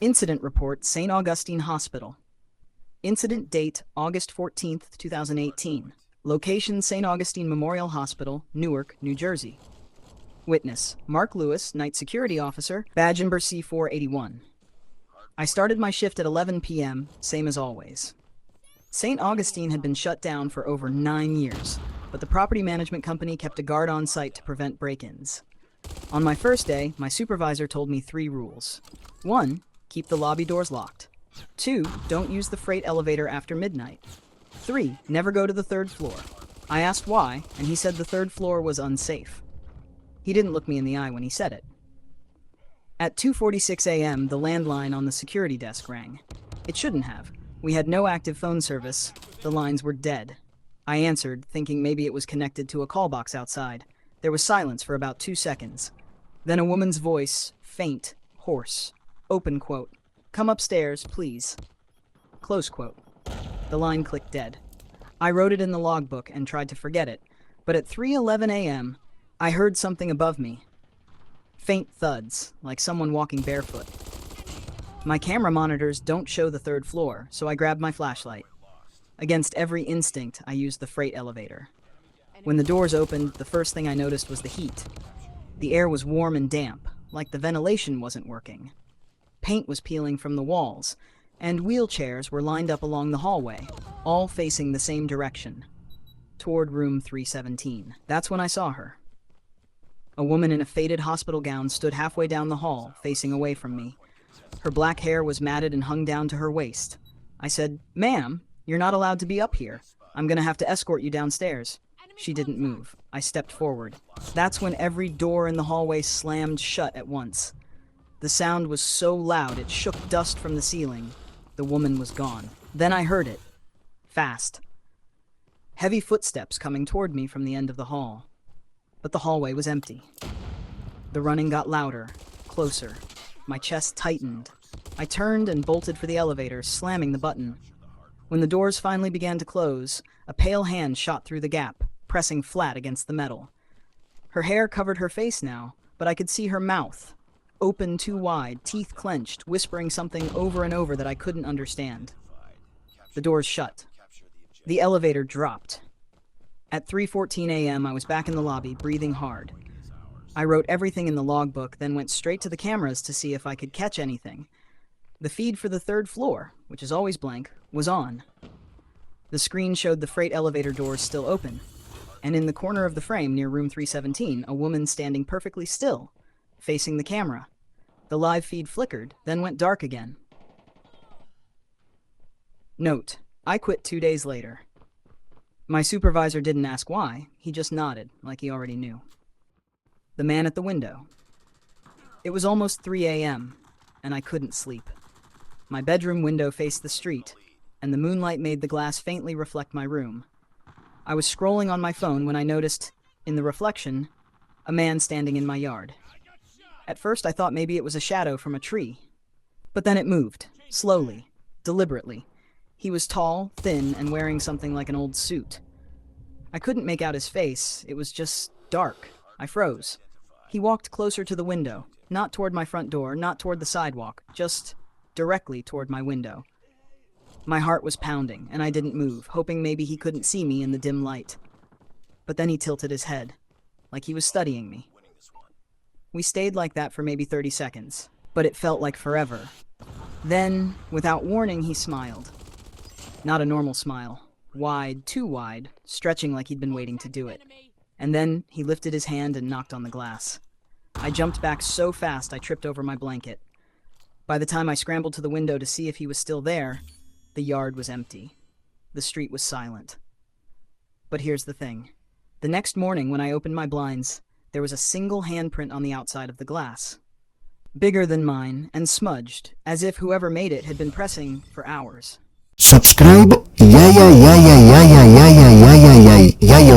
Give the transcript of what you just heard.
Incident report, St. Augustine Hospital. Incident date, August 14th, 2018. Location, St. Augustine Memorial Hospital, Newark, New Jersey. Witness, Mark Lewis, Night Security Officer, badge number C481. I started my shift at 11 p.m., same as always. St. Augustine had been shut down for over 9 years, but the property management company kept a guard on site to prevent break-ins. On my first day, my supervisor told me 3 rules. 1. Keep the lobby doors locked. 2. Don't use the freight elevator after midnight. 3. Never go to the 3rd floor. I asked why, and he said the 3rd floor was unsafe. He didn't look me in the eye when he said it. At 2:46 a.m., the landline on the security desk rang. It shouldn't have. We had no active phone service. The lines were dead. I answered, thinking maybe it was connected to a call box outside. There was silence for about 2 seconds. Then a woman's voice, faint, hoarse. Open quote. Come upstairs, please. Close quote. The line clicked dead. I wrote it in the logbook and tried to forget it, but at 3:11 a.m., I heard something above me. Faint thuds, like someone walking barefoot. My camera monitors don't show the 3rd floor, so I grabbed my flashlight. Against every instinct, I used the freight elevator. When the doors opened, the first thing I noticed was the heat. The air was warm and damp, like the ventilation wasn't working. Paint was peeling from the walls, and wheelchairs were lined up along the hallway, all facing the same direction, toward room 317. That's when I saw her. A woman in a faded hospital gown stood halfway down the hall, facing away from me. Her black hair was matted and hung down to her waist. I said, "Ma'am, you're not allowed to be up here. I'm gonna have to escort you downstairs." She didn't move. I stepped forward. That's when every door in the hallway slammed shut at once. The sound was so loud it shook dust from the ceiling. The woman was gone. Then I heard it. Fast. Heavy footsteps coming toward me from the end of the hall. But the hallway was empty. The running got louder, closer. My chest tightened. I turned and bolted for the elevator, slamming the button. When the doors finally began to close, a pale hand shot through the gap, pressing flat against the metal. Her hair covered her face now, but I could see her mouth, open too wide, teeth clenched, whispering something over and over that I couldn't understand. The doors shut. The elevator dropped. At 3:14 a.m., I was back in the lobby, breathing hard. I wrote everything in the logbook, then went straight to the cameras to see if I could catch anything. The feed for the 3rd floor, which is always blank, was on. The screen showed the freight elevator doors still open, and in the corner of the frame near room 317, a woman standing perfectly still, facing the camera. The live feed flickered, then went dark again. Note: I quit 2 days later. My supervisor didn't ask why, he just nodded, like he already knew. The man at the window. It was almost 3 a.m., and I couldn't sleep. My bedroom window faced the street, and the moonlight made the glass faintly reflect my room. I was scrolling on my phone when I noticed, in the reflection, a man standing in my yard. At first I thought maybe it was a shadow from a tree. But then it moved, slowly, deliberately. He was tall, thin, and wearing something like an old suit. I couldn't make out his face, it was just dark. I froze. He walked closer to the window, not toward my front door, not toward the sidewalk, just directly toward my window. My heart was pounding, and I didn't move, hoping maybe he couldn't see me in the dim light. But then he tilted his head, like he was studying me. We stayed like that for maybe 30 seconds, but it felt like forever. Then, without warning, he smiled. Not a normal smile. Wide, too wide, stretching like he'd been waiting to do it. And then he lifted his hand and knocked on the glass. I jumped back so fast I tripped over my blanket. By the time I scrambled to the window to see if he was still there, the yard was empty. The street was silent. But here's the thing. The next morning when I opened my blinds, there was a single handprint on the outside of the glass. Bigger than mine and smudged, as if whoever made it had been pressing for hours. Subscribe, yeah, yeah, yeah, yeah, yeah, yeah, yeah, yeah, yeah, yeah, yeah, yeah,